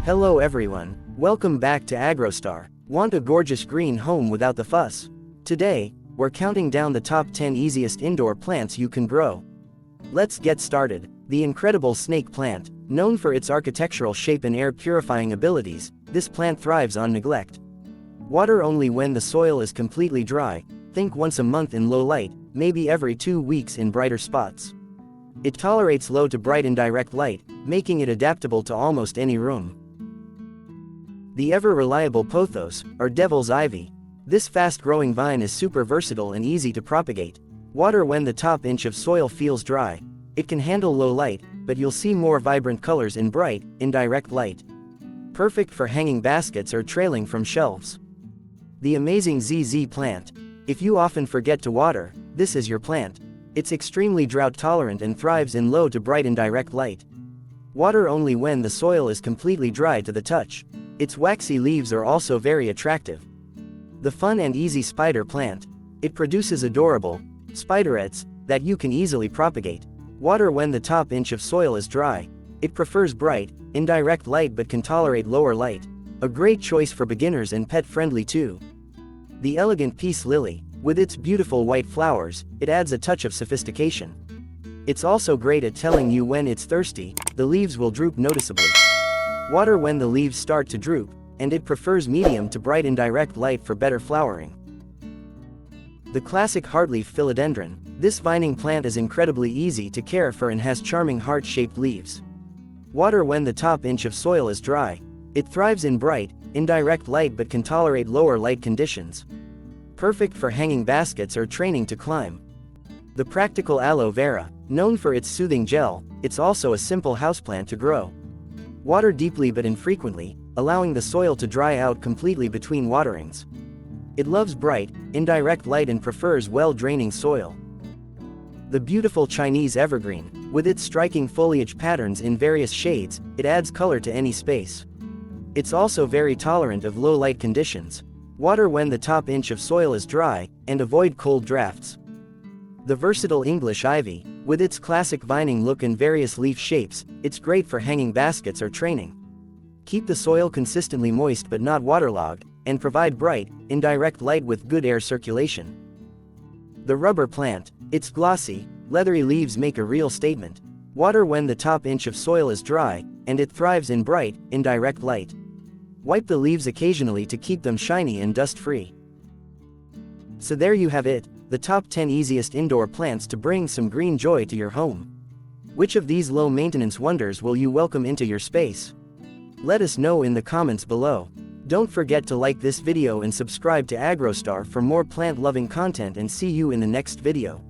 Hello everyone, welcome back to AgroStar. Want a gorgeous green home without the fuss? Today, we're counting down the top 10 easiest indoor plants you can grow. Let's get started. The incredible snake plant, known for its architectural shape and air purifying abilities, this plant thrives on neglect. Water only when the soil is completely dry, think once a month in low light, maybe every 2 weeks in brighter spots. It tolerates low to bright indirect light, making it adaptable to almost any room. The ever-reliable pothos, or devil's ivy. This fast-growing vine is super versatile and easy to propagate. Water when the top inch of soil feels dry. It can handle low light, but you'll see more vibrant colors in bright, indirect light. Perfect for hanging baskets or trailing from shelves. The amazing ZZ plant. If you often forget to water, this is your plant. It's extremely drought-tolerant and thrives in low to bright indirect light. Water only when the soil is completely dry to the touch. Its waxy leaves are also very attractive. The fun and easy spider plant. It produces adorable spiderets that you can easily propagate. Water when the top inch of soil is dry. It prefers bright, indirect light but can tolerate lower light. A great choice for beginners and pet-friendly too. The elegant peace lily. With its beautiful white flowers, it adds a touch of sophistication. It's also great at telling you when it's thirsty. The leaves will droop noticeably. Water when the leaves start to droop, and it prefers medium to bright indirect light for better flowering. The classic heartleaf philodendron. This vining plant is incredibly easy to care for and has charming heart-shaped leaves. Water when the top inch of soil is dry. It thrives in bright, indirect light but can tolerate lower light conditions. Perfect for hanging baskets or training to climb. The practical aloe vera. Known for its soothing gel, it's also a simple houseplant to grow. Water deeply but infrequently, allowing the soil to dry out completely between waterings. It loves bright, indirect light and prefers well-draining soil. The beautiful Chinese evergreen. With its striking foliage patterns in various shades, it adds color to any space. It's also very tolerant of low light conditions. Water when the top inch of soil is dry, and avoid cold drafts. The versatile English ivy. With its classic vining look and various leaf shapes, it's great for hanging baskets or training. Keep the soil consistently moist but not waterlogged, and provide bright, indirect light with good air circulation. The rubber plant. Its glossy, leathery leaves make a real statement. Water when the top inch of soil is dry, and it thrives in bright, indirect light. Wipe the leaves occasionally to keep them shiny and dust-free. So there you have it, the top 10 easiest indoor plants to bring some green joy to your home. Which of these low-maintenance wonders will you welcome into your space? Let us know in the comments below. Don't forget to like this video and subscribe to AgroStar for more plant-loving content, and see you in the next video.